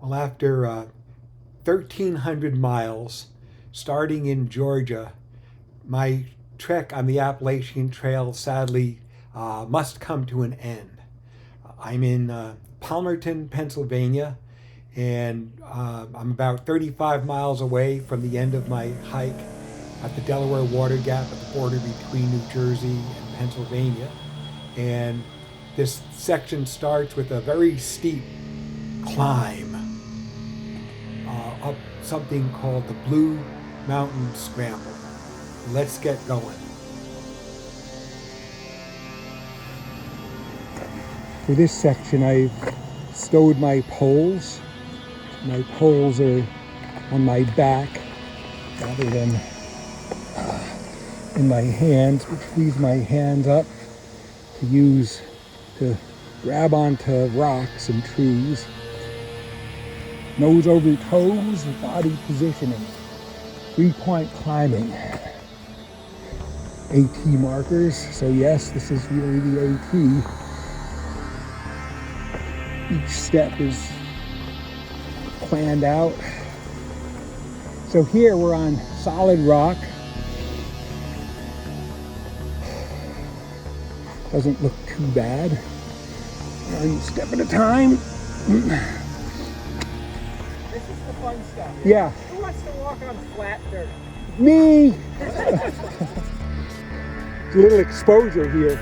Well, after 1,300 miles, starting in Georgia, my trek on the Appalachian Trail sadly must come to an end. I'm in Palmerton, Pennsylvania, and I'm about 35 miles away from the end of my hike at the Delaware Water Gap at the border between New Jersey and Pennsylvania. And this section starts with a very steep climb up something called the Blue Mountain Scramble. Let's get going. For this section, I've stowed my poles. My poles are on my back rather than in my hands, which frees my hands up to use to grab onto rocks and trees. Nose over toes, body positioning, 3-point climbing. AT markers, so yes, this is really the AT. Each step is planned out. So here we're on solid rock. Doesn't look too bad. One step at a time. This is the fun stuff. Yeah. Who wants to walk on flat dirt? Me! A little exposure here.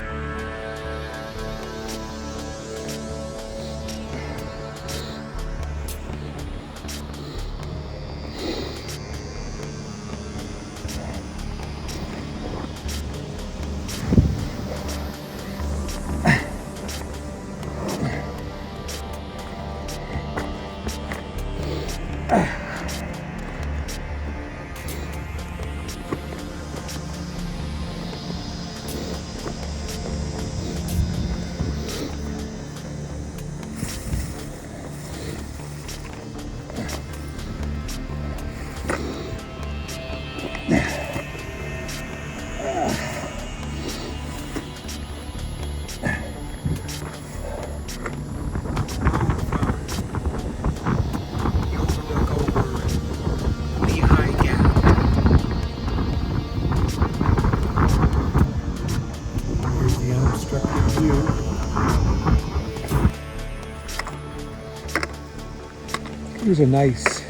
Here's a nice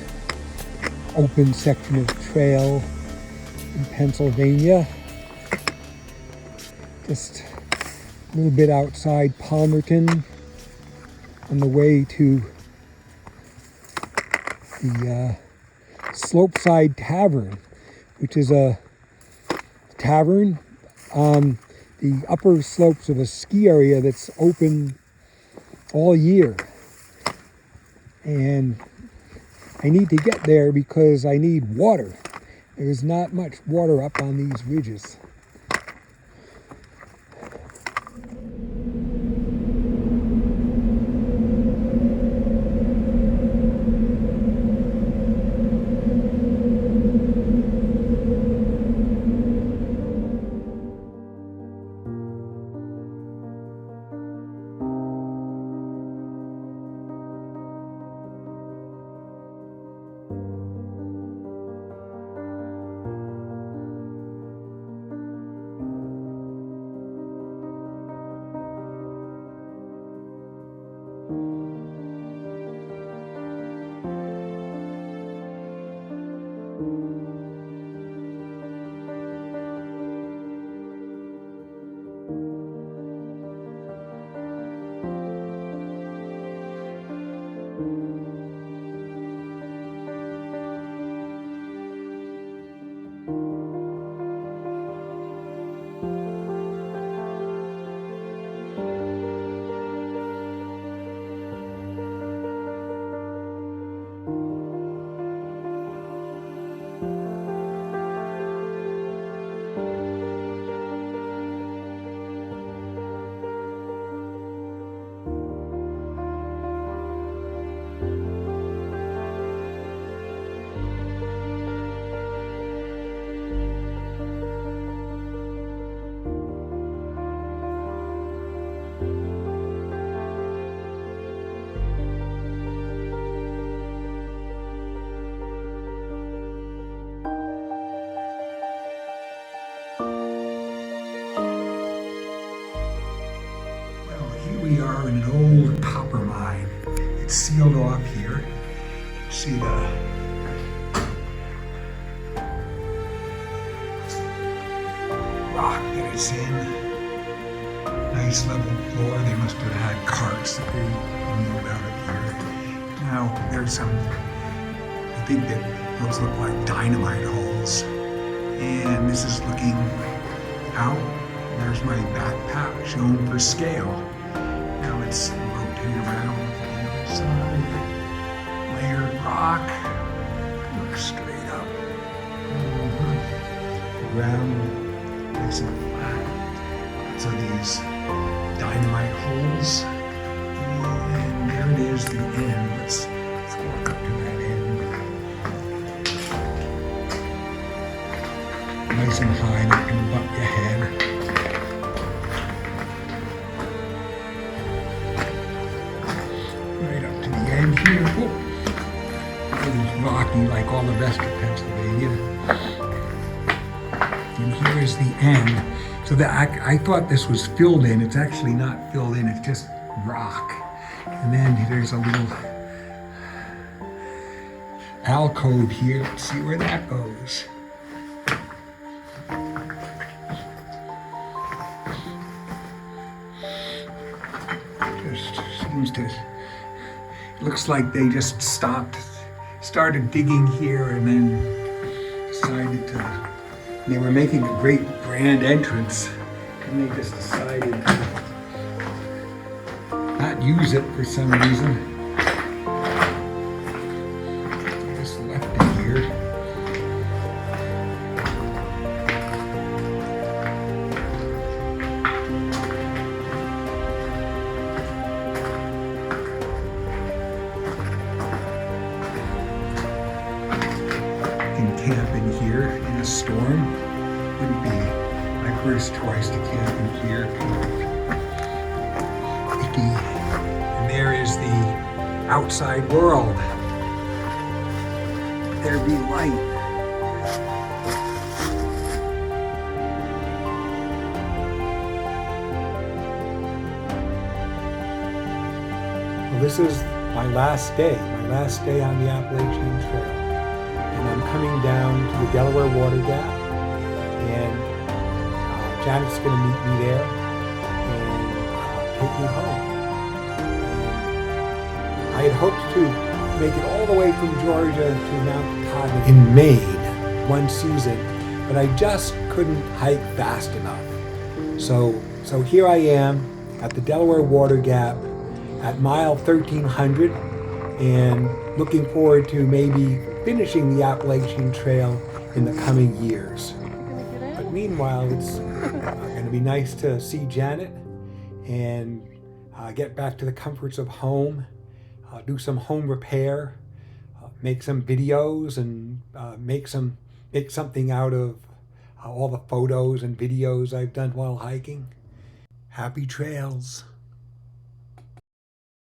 open section of trail in Pennsylvania. Just a little bit outside Palmerton on the way to the Slopeside Tavern, which is a tavern on the upper slopes of a ski area that's open all year. And I need to get there because I need water. There's not much water up on these ridges. an old copper mine. It's sealed off here. See the rock that it's in. Nice level floor. They must have had carts that they moved out of here. Now there's some, I think that those look like dynamite holes. And this is looking out. There's my backpack shown for scale. Now let's rotate around to the other side. Layered rock. Look straight up. The ground nice and flat. Lots of these dynamite holes. And there it is, the end. Let's walk up to that end. Nice and high, not going to bump your head. Right up to the end here. Whoop. It is rocky like all the rest of Pennsylvania. And here is the end. So that I thought this was filled in. It's actually not filled in, it's just rock. And then there's a little alcove here. Let's see where that goes. Just seems to, looks like they just started digging here and then decided to, they were making a great grand entrance and they just decided to not use it for some reason. Just left it here. Camp in here in a storm. Wouldn't be my first choice to camp in here. Icky. And there is the outside world. There be light. Well, this is my last day on the Appalachian Trail. And I'm coming down to the Delaware Water Gap, and Janet's going to meet me there and take me home. And I had hoped to make it all the way from Georgia to Mount Katahdin in Maine one season, but I just couldn't hike fast enough. So here I am at the Delaware Water Gap at mile 1300, and looking forward to maybe finishing the Appalachian Trail in the coming years. But meanwhile, it's going to be nice to see Janet and get back to the comforts of home, do some home repair, make some videos, and make something out of all the photos and videos I've done while hiking. Happy trails.